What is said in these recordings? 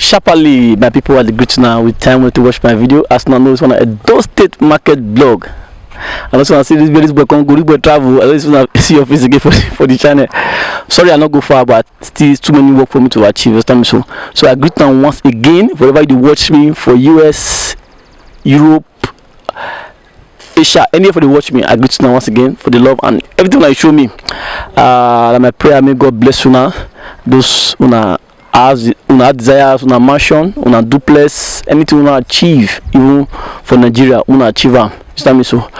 Sharply, my people are the great now with time to watch my video. As now knows one a Edo State market blog. I also want to see this boy come go travel. I just want to see your face again for the channel. Sorry, I not go far, but still too many work for me to achieve. So I greet now once again. Wherever you watch me for US, Europe, Asia, any of you watch me, I greet now once again for the love and everything that you show me. My prayer, may God bless you now. Those as una desires, una mansion, una duplex, anything una achieve, even for Nigeria, una achieve. Understand me? So,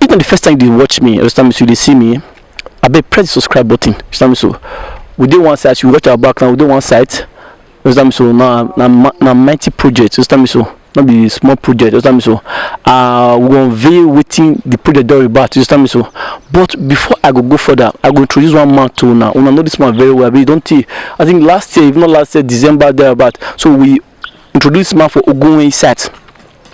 even the first time they watch me, understand me? So they see me, I bet press the subscribe button. Understand me? So, we do one site, you watch our back now. We do one site. Understand me? So now mighty project. Understand me? So not be small project. Understand me? So we gonna unveil waiting the project very bad. Understand me? So, but before I go further, I go introduce one man to now. Una know this man very well. But you don't see. I think last year, if not last year, December there, but so we introduced man for Ogunwe site.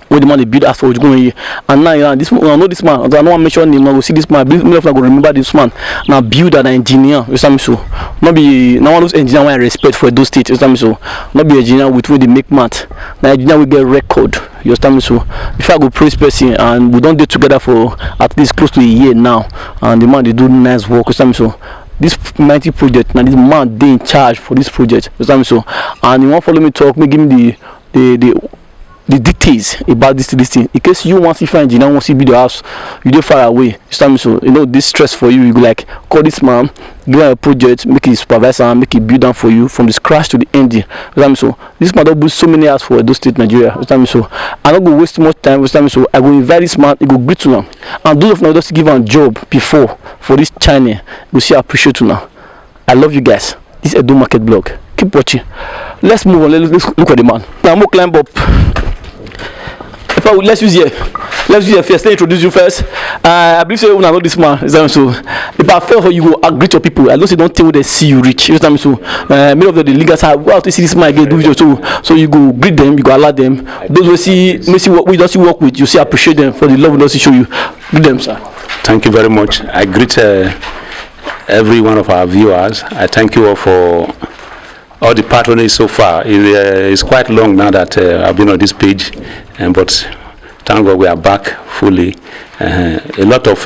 Where the man they build us for Ogunwe, and now this man, I know this man. I don't want to mention him. I go see this man. I go remember this man. Now builder and engineer. Understand me? So not be now one of those engineer I respect for those states. Understand me? So not be engineer with where they make math. Now engineer we get record. You understand me? So if I go praise person and we don't do together for at least close to a year now, and the man they do nice work. You understand me? So this mighty project now, this man they in charge for this project. You understand me? So and you want follow me talk, me give me the details about this thing. In case you want to find engineer, want to build your house, you do far away. You understand me? So you know this stress for you. You go like call this man, give him a project, make it supervisor, make it build down for you from the scratch to the end. You understand me? So this man don't build so many houses for Edo State, Nigeria. You understand me? So I don't go waste much time. You understand me? So I go invite this man. He go greet to now, and those of now just give him a job before for this channel. You see, I appreciate you now. I love you guys. This is Edo Market Blog. Keep watching. Let's move on. Let's look at the man. Now I'm gonna climb up. Let's use here first. Let me introduce you first. I believe so. When I know this man, so if I fail, you go greet your people. I don't say don't tell they see you rich. You understand me? So many of the leaders have go out to see this man again do video so you go greet them, you go allow them. Those who see what we just work with, you see appreciate them for the love we just show you. Greet them, sir. Thank you very much. I greet every one of our viewers. I thank you all for all the patronage so far. It's quite long now that I've been on this page, but thank God we are back fully. A lot of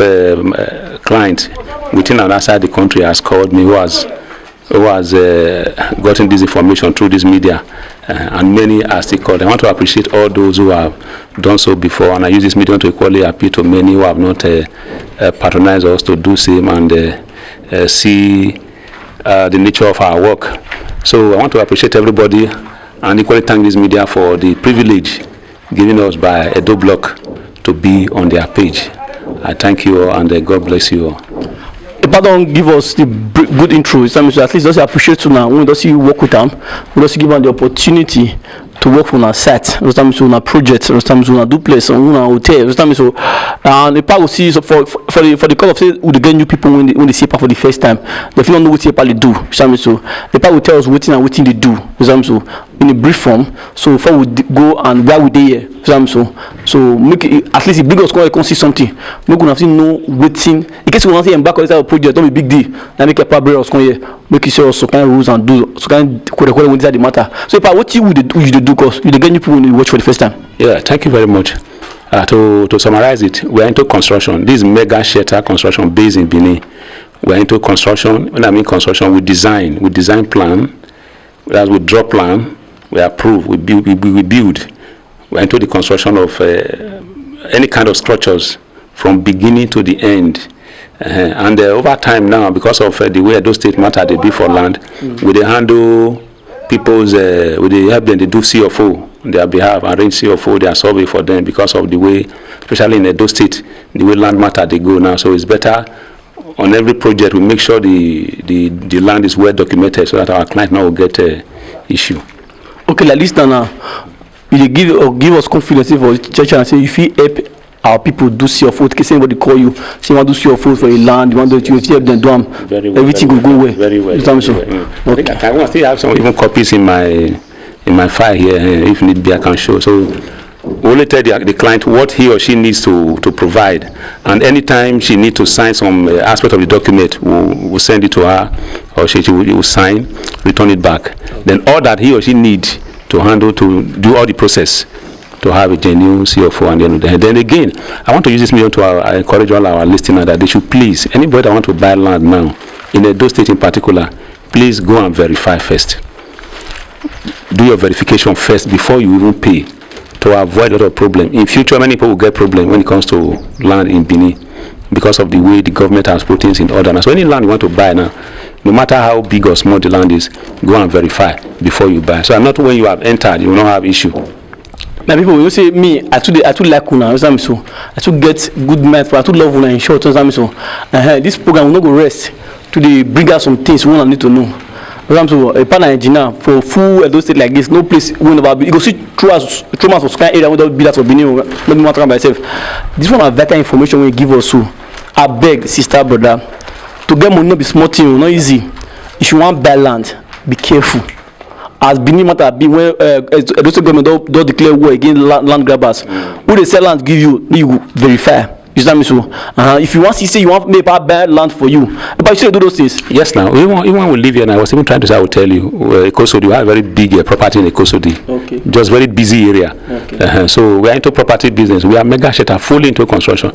clients within and outside the country has called me who has gotten this information through this media, and many are still called. I want to appreciate all those who have done so before, and I use this medium to equally appeal to many who have not patronized us to do same and see the nature of our work. So I want to appreciate everybody and equally thank this media for the privilege given us by Edo Block to be on their page. I thank you all and God bless you all. If I don't give us the good intro, so at least just appreciate you now. When we don't see you work with them, we just give them the opportunity to work on our site, so on a project, so on a duplex, on a hotel, so and the part will see so for the call of say we get new people when they see part for the first time, they don't know what they do, so the part will tell us what they do, so in a brief form, so before we go and where we there, so make it, at least if big us can see something, we gonna have to know waiting. In case we want to embark on this project, don't be big deal. Now make a probably us come here, make it sure so kind of rules and do so kind of when the matter. So if I what you would do because you get new people when you watch for the first time. Yeah, thank you very much. To summarize it, we are into construction. This mega shelter construction based in Benin. We are into construction. When I mean construction, we design plan, as we draw plan, we approve, we build. We are into the construction of any kind of structures from beginning to the end. And over time now, because of the way those state matter they be for land, we they handle people's, we they help them, they do CFO on their behalf, arrange CFO, their survey for them because of the way, especially in Edo State, the way land matter they go now. So it's better on every project we make sure the land is well documented so that our client now will get issue. Okay, like this now, you give us confidence for church and say if you help our people do CFO, in case anybody call you, say you want to do CFO for a land, you want to help them do everything will go well. Very well. Okay. I want to have some even copies in my file here if need be I can show. So we only tell the client what he or she needs to provide, and anytime she needs to sign some aspect of the document, we'll send it to her, or she will sign, return it back. Then all that he or she needs handle, to do all the process to have a genuine CFO. And then again, I want to use this medium to I encourage all our listeners that they should please, anybody that want to buy land now, in Edo State in particular, please go and verify first. Do your verification first before you even pay, to avoid a lot of problem. In future, many people will get problem when it comes to land in Benin because of the way the government has put things in order. Now, so any land you want to buy now, no matter how big or small the land is, go and verify before you buy. So I'm not when you have entered, you will not have issue. Now people will say me, I too like una, so I too get good math, I too love una in short, so this program will not go rest to the bring out some things we need to know. For example, a partner engineer for full Edo State like this, no place we never be. You go see through us for sky area without be that for Benin. Let me matter myself. This one are vital information we give us. So I beg sister brother, to get money not be small thing, not easy. If you want buy land, be careful. As Benin matter be when Edo State government don't declare war against land grabbers. Who they sell land give you verify. So, if you want to say you want maybe buy land for you, but you should do those things. Yes, now even when we live here, and I was even trying to say, I will tell you, Ekosodi, we have a very big property in Ekosodi, okay. Just very busy area. Okay. So we are into property business. We are mega shelter, fully into construction.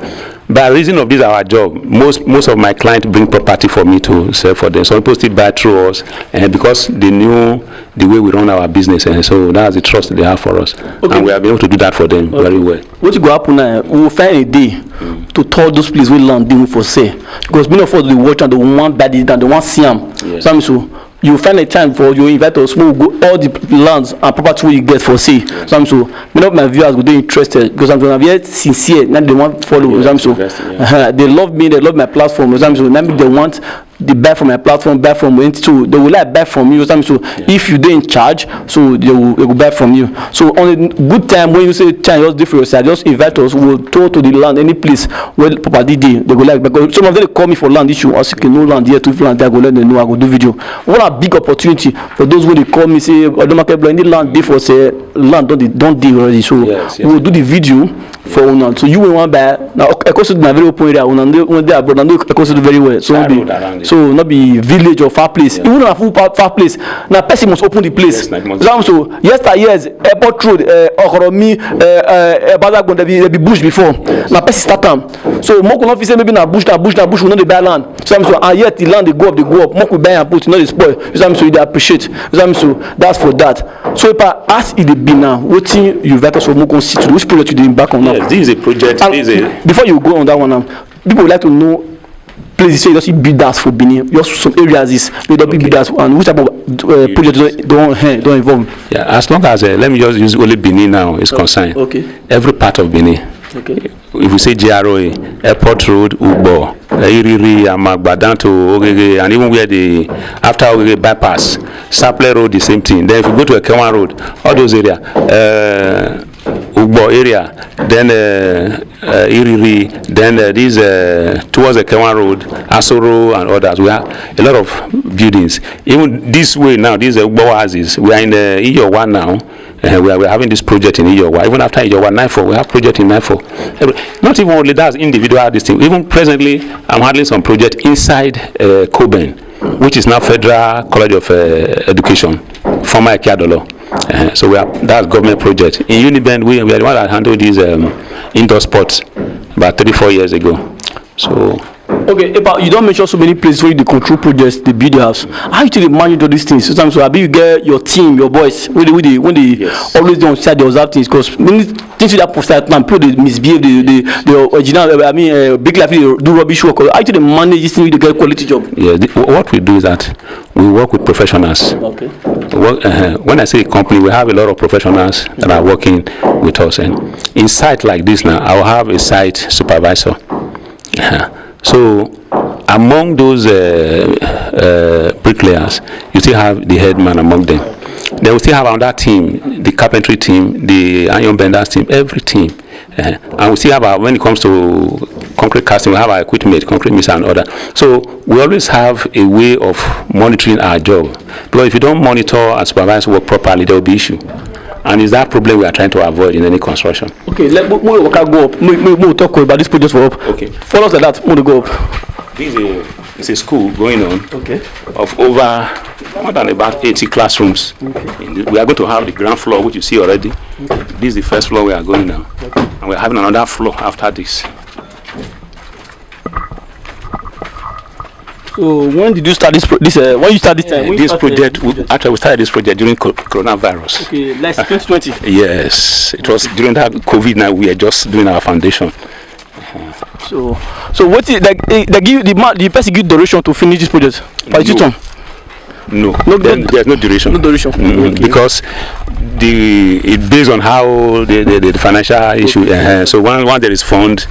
By reason of this, our job, most of my clients bring property for me to sell for them. So people still buy through us, because they knew the way we run our business, and so that's the trust they have for us, okay. And we have been able to do that for them very well. What you go happen now? We will find a day to tell those places we land them for sale, because many of us they watch and they want buy it and they want see them. Yes. So you will find a time for you invite us. We will go all the lands and property you get for sale. Yes. So many of my viewers will be interested because I'm very sincere. Now they want to follow. Yes. So they love me. They love my platform. So now they want. They buy from my platform, buy from me too. They will like buy from you. So if you dey in charge, so they will buy from you. So on a good time when you say time, just do for yourself. Just invite us. We will tour to the land, any place where property they go like. Because some of them they call me for land issue. I say no land here, to land there. I go let them know. I go do video. What a big opportunity for those who they call me say, I don't market any land before say land don't deal already. So we will do the video for una. So you will want buy now. Ekosodi na very open area. Una they abroad. Una know Ekosodi very well. So not be village or far place. Even a full far place. Now person must open the place. Yes, so years airport road, Okoromi, Bazagon there be bush before. Now person start them. So more can officer maybe na bush we know the buy land. So and yet the land they go up. More could buy and put, not the spoil. So they appreciate. So that's for that. So if I ask it the be now, what thing you invite us for more consider which project you did back on now? Yes, this is a project. Before you go on that one now, people would like to know places say you just build that for Benin. Just some areas is we don't build that, and which type of project don't involve. Yeah, as long as let me just use only Benin now is concerned. Okay. Every part of Benin. Okay. If we say GROA, Airport Road, Ugbo, Iriri, Amagba down to Ogege, and even where the after Ogege bypass, Saple Road, the same thing. Then if you go to Ekewan Road, all those areas, Ugbo area, then Iriri, then these towards Ekewan Road, Asoro and others. We have a lot of buildings. Even this way now, these Ugbo houses. We are in Iyowa now. We are having this project in Iyowa. Even after Iyowa 94, we have project in 94. Not even only that, individual this thing. Even presently, I'm handling some project inside Coben, which is now Federal College of Education, former Ekiadolo. So that's government project. In Unibend, we are the one that handled these indoor sports about 34 years ago. So. Okay, but you don't mention so many places where you control projects, the build house. How do you manage all these things? Sometimes so you get your team, your boys, when they yes. Always don't say they observe things because many things that post that now people they misbehave, the original big life they do rubbish work. How do they manage this thing to get quality job? Yeah, what we do is that we work with professionals. Okay. When I say a company, we have a lot of professionals that are working with us, and in site like this now, I will have a site supervisor. So among those bricklayers, you still have the head man among them. Then we still have another team, the carpentry team, the iron benders team, every team. And we still have when it comes to concrete casting, we have our equipment, concrete mixer and other. So we always have a way of monitoring our job. Because if you don't monitor and supervise work properly, there will be issue. And it's that problem we are trying to avoid in any construction. Okay, let me go up. We'll talk about this project for up. Okay. Follow us like that. We'll go up. This is It's a school going on of over more than about 80 classrooms. We are going to have the ground floor, which you see already. This is the first floor we are going now. And we're having another floor after this. So when did you start this? When you start this time? This project, actually we started this project during coronavirus. Okay, like 2020. Yes, it was during that COVID. Now we are just doing our foundation. So what is like? They give the person give duration to finish this project? No, there's no duration. No duration. Because it's based on how the financial issue. So once there is fund,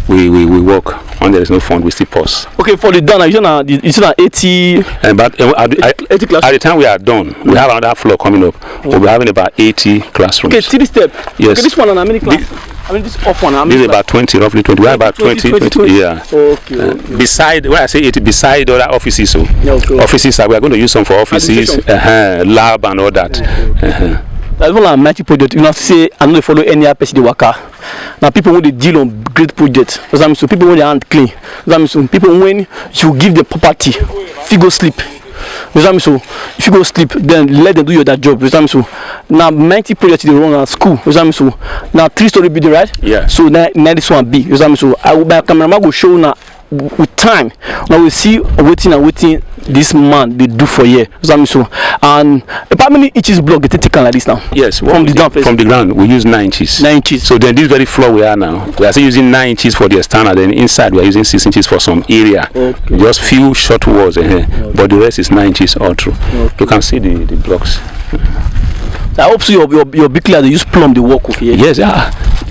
we work. When there is no fund, we still pause. Okay, for the done, you said 80. But 80 classrooms. At the time we are done, we have another floor coming up. We'll be having about 80 classrooms. Okay, 3 step. Yes. Okay, this one and how many class? This up one. This is about 20, roughly 20. We have about 20. Yeah. Okay. Beside, when I say 80, beside other offices, so offices we are going to use some for offices, lab and all that. That's one of our mighty project. You know, say I don't follow any other person they work. Now people when they deal on great projects. So people when they aren't clean. So people when you give the property, if you go sleep. So if you go sleep, then let them do that job. So now mighty projects they run at school. So now 3-story building, right? Yeah. So now this one B. So I will my cameraman go show now with time. Now we see waiting this man they do for year. So and how many inches block get taken like this now? Yes, from the ground we use 9 inches. 9 inches. So then this very floor we are now, we are still using 9 inches for the standard. Then inside we are using 6 inches for some area. Okay. Just few short walls, but the rest is 9 inches all through. Okay. You can see the blocks. So I hope so your big clear they use plumb the work of here. Yes,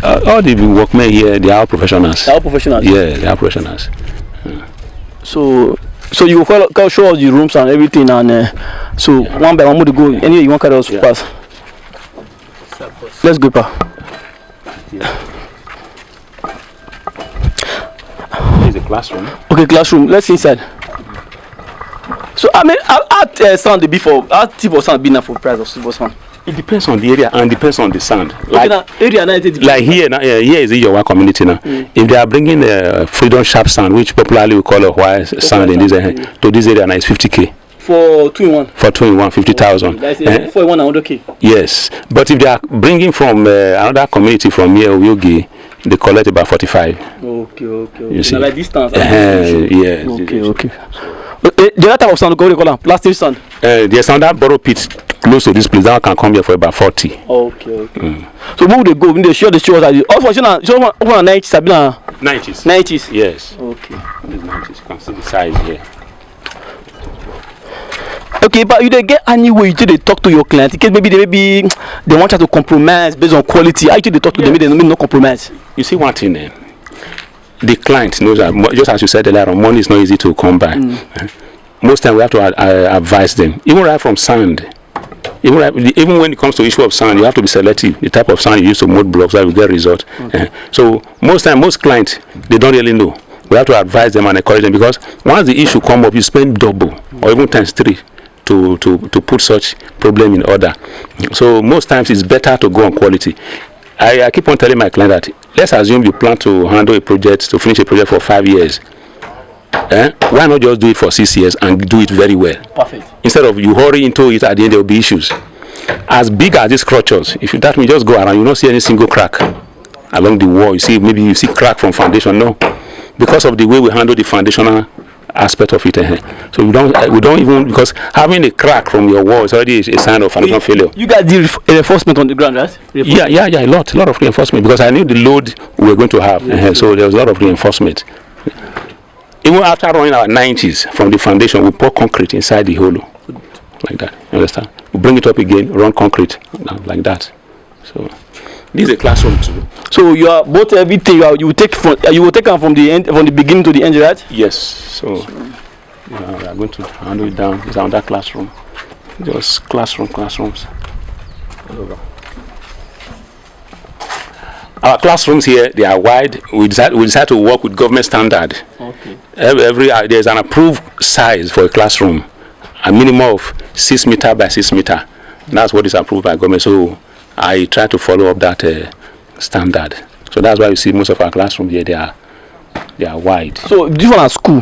all the workmen here they are professionals. They are professionals. Yeah, they are professionals. So you will show us the rooms and everything, and so one by one more to go. Anyway, you want to carry us pass. Let's go, pa. This is a classroom. Okay, classroom. Let's see inside. So I mean, how sound the before? How tip of sound be now for price of silver sound? It depends on the area and depends on the sound. Like area, like here is the Yowa community now. If they are bringing the freedom sharp sound, which popularly we call a white sound in this to this area, now is 50K. For 2-in-1. For 2-in-1, 50,000. That's 4-in-1 100K. Yes, but if they are bringing from another community from here, Yogi, they collect about 45. Okay. You see, now, like distance. Yes. Okay. The other type of sound, they call them plastic sound. The sound that borrow pit close to this place, that can come here for about 40. Okay. So where would they go? When they show the shows, over 9 inches, 9 inches. 9 inches. Yes. Okay. This 9 inches. You can see the size here. Okay, but you get any way they talk to your client? Because maybe they want you to compromise based on quality. How you they talk to them? They don't no compromise. You see one thing then. The client knows that, just as you said earlier, money is not easy to come by. Most time we have to advise them, even right from sand. Even when it comes to issue of sand, you have to be selective. The type of sand you use to mold blocks, that will get result. So most clients they don't really know. We have to advise them and encourage them, because once the issue come up, you spend double or even times 3 to put such problem in order. So most times it's better to go on quality. I keep on telling my client that let's assume you plan to handle a project, to finish a project for 5 years. Why not just do it for 6 years and do it very well? Perfect. Instead of you hurry into it, at the end there will be issues. As big as these structures, if that means just go around, you don't see any single crack along the wall. You see, maybe you see crack from foundation. No, because of the way we handle the foundational aspect of it. So we don't even, because having a crack from your wall is already a sign of foundation failure. You guys did reinforcement on the ground, right? Yeah, a lot of reinforcement, because I knew the load we were going to have. So there was a lot of reinforcement. Even after running our 9 inches from the foundation, we pour concrete inside the hollow, like that. You understand? We bring it up again, run concrete, like that. So this is a classroom too. So you are both everything you will take them from the end, from the beginning to the end, right? Yes. So we are going to handle it down. It's another classroom. Just classrooms. Our classrooms here, they are wide. We decide to work with government standard. Okay. There's an approved size for a classroom, a minimum of 6 meters by 6 meters. That's what is approved by government. So I try to follow up that standard. So that's why you see most of our classrooms here, they are wide. So this one at school,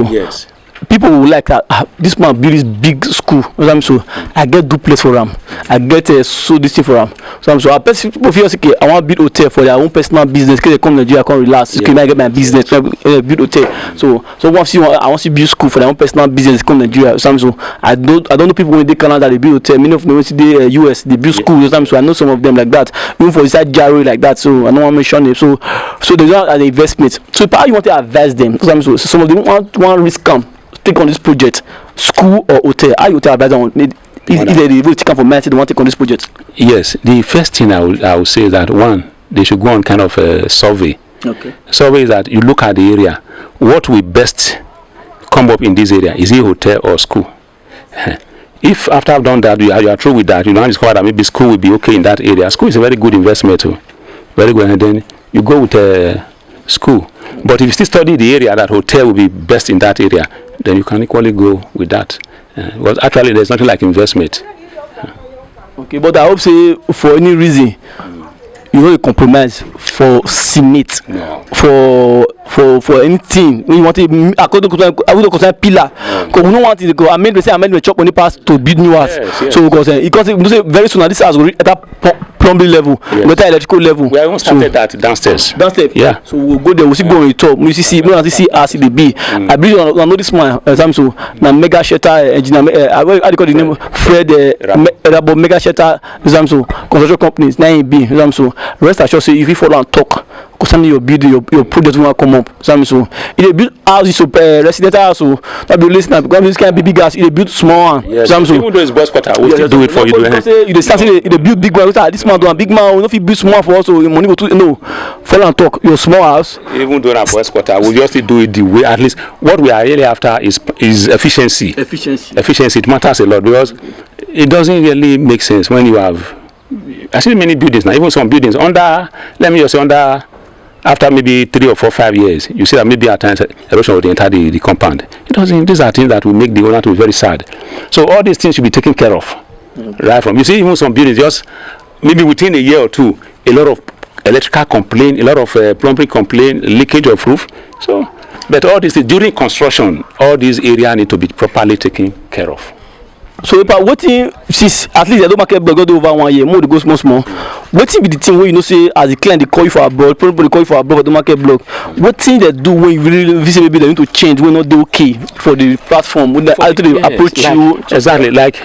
Yes. people will like that. This man build this big school. So I get duplex for them. I get so this thing for them. So I people feel okay. I want to build hotel for their own personal business. Because they come to Nigeria, I can relax. Okay, I get my business. Build hotel. So I want to build school for their own personal business. Come to Nigeria. So I don't know people when they Canada they build hotel. Many of them when they US they build schools. So I know some of them like that. Even for inside Jaro like that. So I don't want to mention it. So they don't have an investment. So how you want to advise them? So some of them want risk come. Take on this project, school or hotel. How you tell advisor on either they will take on for money, they want to take on this project? Yes, the first thing I will say is that one, they should go on kind of a survey. Okay. Survey is that you look at the area, what will best come up in this area? Is it hotel or school? If after I've done that, you are through with that, you now discover that maybe school will be okay in that area. School is a very good investment too. Very good, and then you go with school. But if you still study the area, that hotel will be best in that area, then you can equally go with that. Because actually there's nothing like investment. Okay, but I hope say for any reason you know you compromise for cement, for anything when you want to according to I would consider pillar because we don't want it to go amend chop on the past to build new house. Yes. So because you know say very soon this house will reach at that plumbing level, better electrical level. We haven't started that downstairs. Yeah. So we'll go there. We'll see go on the top. We see as it be. I believe I know this man. So na mega shelter engineer. How do you call the name? ERHABOR mega shelter. So construction companies. Now be. So rest assured, say if you follow and talk concerning your building, your project will come up. So if they build houses, so residential house, so that be listening because this kind of big gas. If they build small one, yes. Even though it's boys quarter, we still do it for you. They start saying they build big one. This man do a big man. If you build small for us, so money go to no. Follow and talk. Your small house. Even though our boys quarter, we just do it the way. At least what we are really after is efficiency. Efficiency. It matters a lot because it doesn't really make sense when you have. I see many buildings now, even some buildings under, let me just say after maybe 3 or 4, 5 years, you see that maybe at times erosion will enter the compound. It doesn't. These are things that will make the owner to be very sad. So all these things should be taken care of, right from. You see, even some buildings, just maybe within a year or two, a lot of electrical complaint, a lot of plumbing complaint, leakage of roof. So, but all this during construction, all these areas need to be properly taken care of. So if I waiting since at least I don't market blog over 1 year, more to go small. Waiting be the thing where you know say as a client they call you for a blog, people they call you for a blog, don't market blog. What thing they do when you really visit maybe they need to change when not do okay for the platform when they approach you exactly like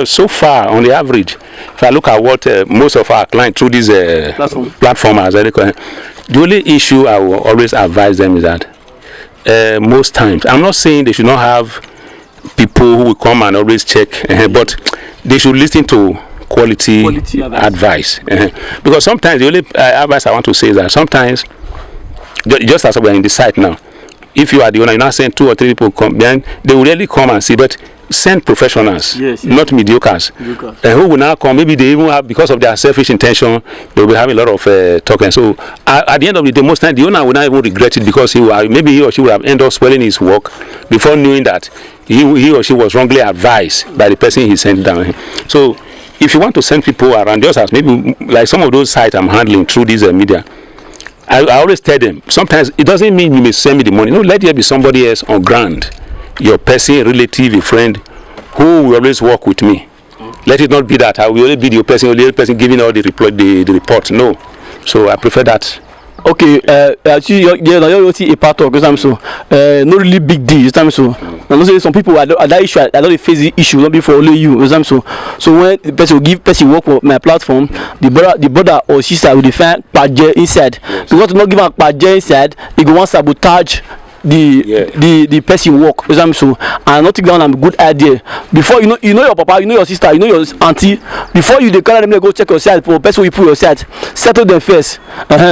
so far on the average. If I look at what most of our clients through this platform as the only issue I will always advise them is that most times I'm not saying they should not have people who will come and always check, but they should listen to quality advice. Because sometimes the only advice I want to say is that sometimes, just as we are in the site now, if you are the owner, you're not saying 2 or 3 people come, then they will really come and see, but send professionals, not mediocres. Who will now come, maybe they even have, because of their selfish intention, they will be having a lot of talking. So at the end of the day, most times the owner will not even regret it because maybe he or she will have ended up spoiling his work before knowing that he or she was wrongly advised by the person he sent down. So if you want to send people around, just as maybe like some of those sites I'm handling through these media, I always tell them, sometimes it doesn't mean you may send me the money. No, let there be somebody else on ground, your person, relative, a friend, who will always work with me. Let it not be that I will only be your person, only person giving all the report. No. So I prefer that. Okay, actually, you're a part of because so no really big deal. So I say some people that issue, I don't face the issue not be for only you. So when the person will give person work for my platform, the brother or sister will define page inside. Because to not give a page inside, they go want sabotage the person work. So and not take down a good idea. Before you know your papa, you know your sister, you know your auntie. Before you declare them, go check your site for person you put your site. Settle them first.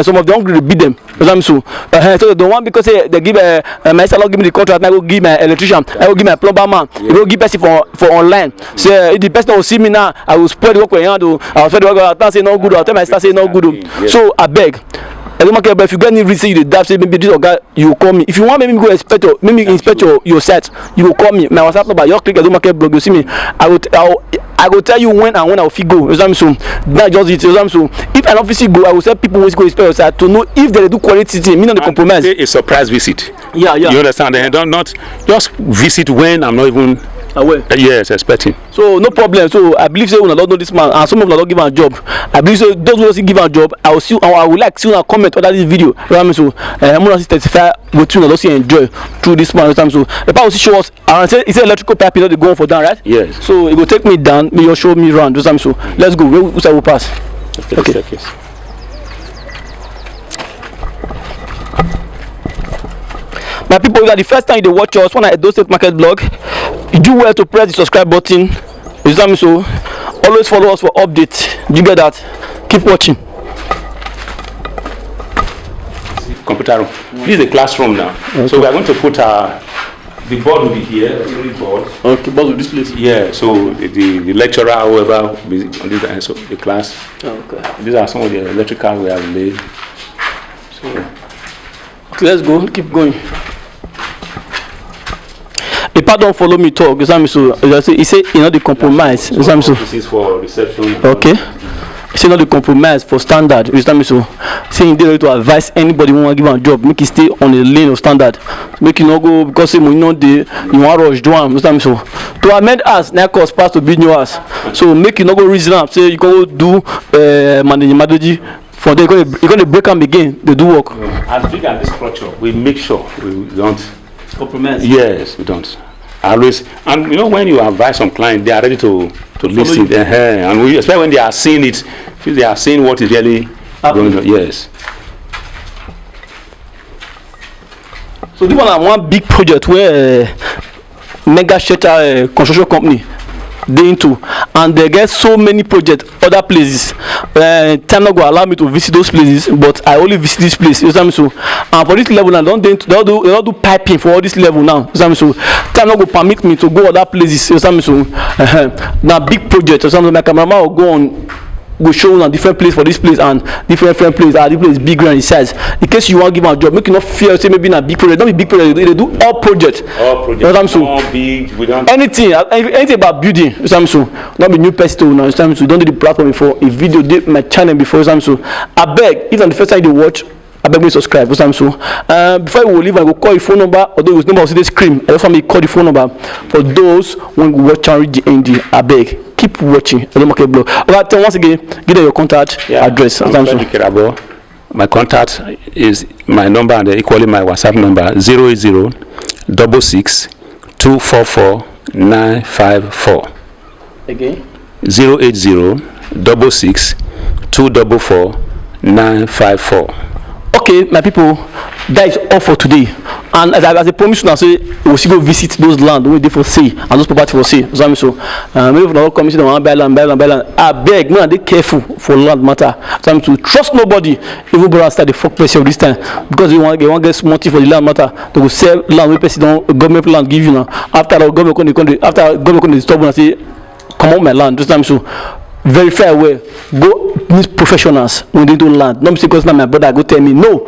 Some of them hungry beat them. So they don't want because they give my salon give me the contract. I go give my electrician. I go give my plumber man. I go give person for online. So if the person will see me now, I will spread the work when I do. I will spread the work. I say no good. I tell my staff say no good. So I beg. I don't care, but if you get any reason you the say maybe this or guy, you will call me. If you want maybe go inspect your site, you will call me. My WhatsApp number, your click I don't market blog, you see me. I go tell you when and when I will fit go. So that just it. So if I don't fit go, I will tell people who go inspect outside to know if they do quality thing. Me not the compromise. A surprise visit. Yeah. You understand? They don't not just visit when I'm not even aware. Yes, expecting. So no problem. So I believe say when I don't know this man and some of them don't give him a job. I believe so those who don't give him a job, I will see. I would like see a comment under this video. So I'm gonna see 35 with you. Don't see enjoy through this man. So the power will show us. And say it's electrical pipe. You know they going for down, right? Yes. So it will take me down. May you show me around. So let's go. Who side will pass? Okay. My people, if that the first time you watch us when I do State Market Blog, you do well to press the subscribe button. So always follow us for updates. You get that? Keep watching. Computer room. This is a classroom now. Okay. So we are going to put the board will be here. The board. Okay, board will this place. Yeah. So the lecturer, whoever, on this end, so the class. Okay. These are some of the electrical we have laid. So. Okay, let's go. Keep going. If I don't follow me talk, so he say you know the compromise. This is for reception. Okay. He say not the compromise for standard. So saying they ready to advise anybody who want to give a job, make it stay on the lane of standard. Make you not go because you know you want rush do am. So to amend us, now cost pass to build new house. So make you not go reason up. Say you go do managing. For them, you're going to break them again. They do work. As big as this structure, we make sure we don't compromise. Yes, we don't. Always, and you know when you advise some client, they are ready to listen. And we, especially when they are seeing it, they are seeing what is really going on. Yes. So this one big project where mega shelter construction company they into, and they get so many projects other places. Time not go allow me to visit those places, but I only visit this place. You know so, and for this level now, they don't do piping for all this level now. You know so, time not go permit me to go other places. You know so, now big project. So my cameraman will go on. Go show on different place for this place and different place. This place is bigger in size. In case you want to give a job, make you not fear. Say maybe in a big project. Don't be big project. They do all projects. All projects. All big. We don't. Anything about building. So not be new person now. So don't do the platform before. A video did my channel before. So I beg. If on the first time you watch, I beg me subscribe. So before you will leave, I will call your phone number. Although it was number of the screen, I just want me to call the phone number for those when we watch and read the ND. I beg. Keep watching. FREDRICK blog. Alright, once again, give them your contact address. I'm FREDRICK ERHABOR. My contact is my number and equally my WhatsApp number 080 66 244 954. Again. 080 66 244 954. Okay, my people, that is all for today. And as I promised you, I say we'll still go visit those land where they for sale and those property for sale. So maybe if not commission, want buy land. I beg, man, they careful for land matter. Time to trust nobody. Even brother start the fuck person this time because they want get small for the land matter. They will sell land where person don't government land give you now. After the government come disturb and say, come on my land. This time so. Verify well. Go meet professionals when they do land. Not because now my brother go tell me no.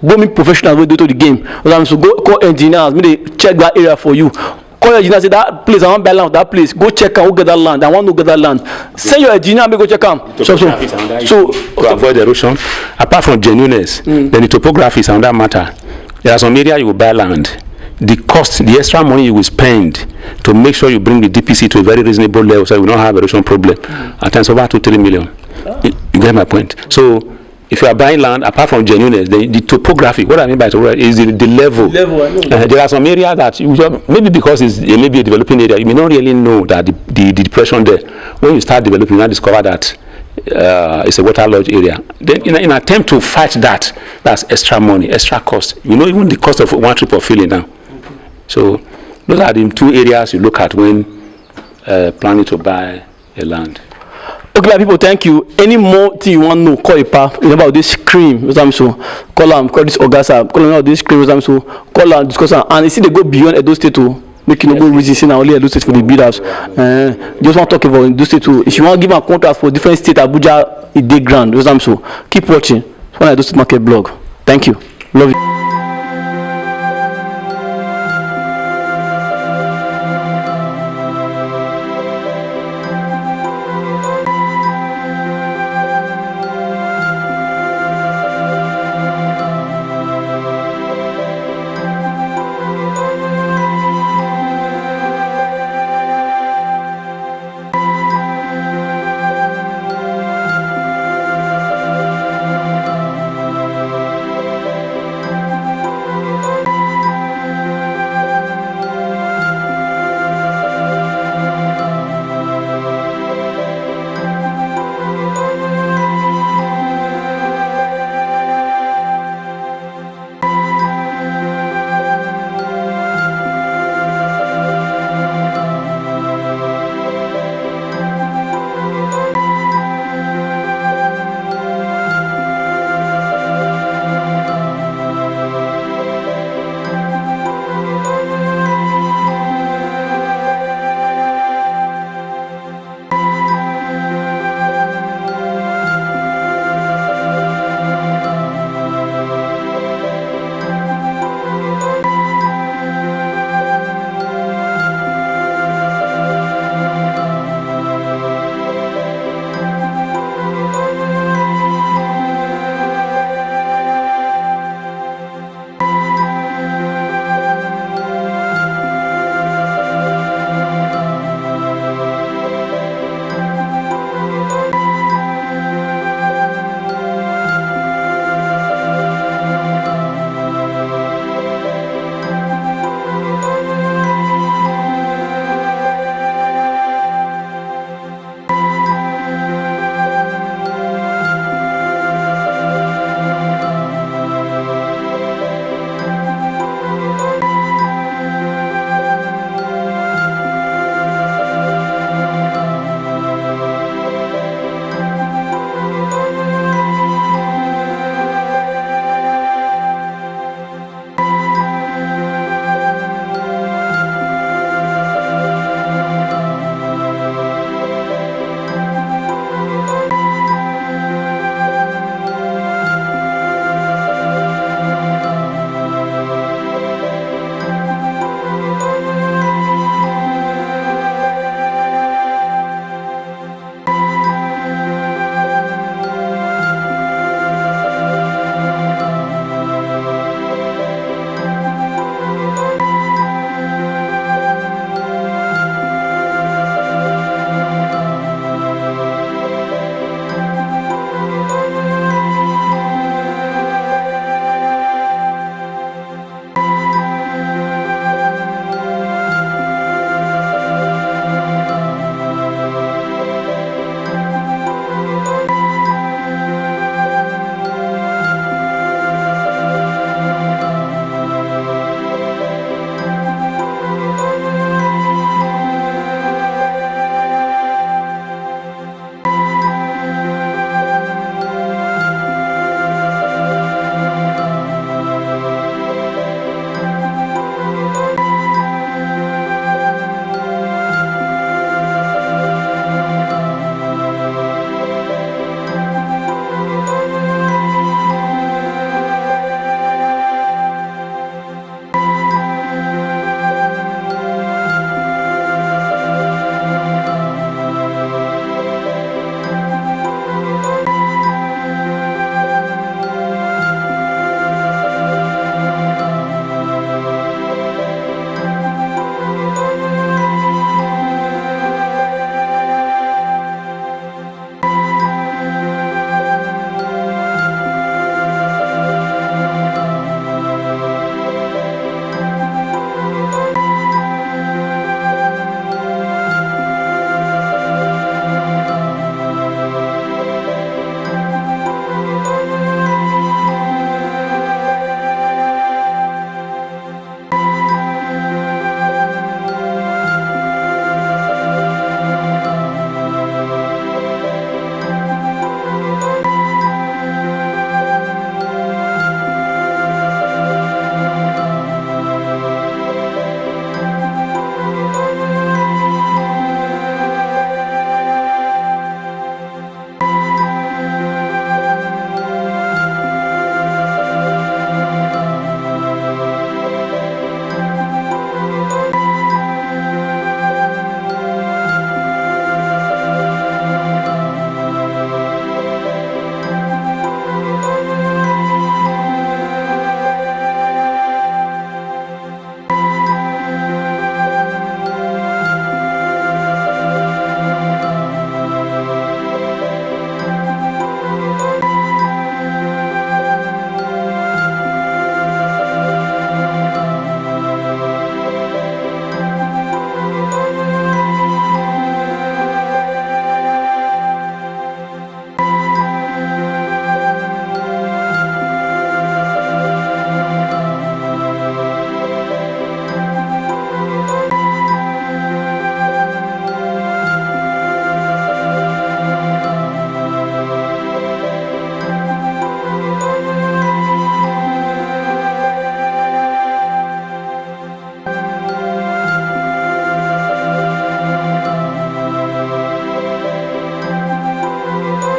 Go meet professionals when they do the game. So go call engineers. Maybe they check that area for you. Call your engineer. Say that place I want buy land. That place. Go check out. Go get that land. I want to get that land. Send your engineer. Go check out. So to avoid erosion. Apart from genuineness, then the topography is another matter. There are some areas you will buy land. The cost, the extra money you will spend to make sure you bring the DPC to a very reasonable level so you will not have erosion problem. At times over 2-3 million. You get my point. So if you are buying land, apart from genuineness, the topography, what I mean by topography is the level. There are some areas that you maybe because it's maybe a developing area, you may not really know that the depression there. When you start developing, you now discover that it's a waterlogged area. Then in an attempt to fight that, that's extra money, extra cost. You know, even the cost of one trip of filling now. So those are the two areas you look at when planning to buy a land. Okay, people, thank you. Any more thing you want to know, call a pal. About this cream, so call them, call this Augusta, call them about this cream, so call them, discuss them. And you see they go beyond Edo State to make you no go resisting only Edo State for the builders. Just want to talk about Edo State too. If you want to give a contract for different state, Abuja, it dey grand. So keep watching. It's one Edo State Market blog. Thank you. Love you.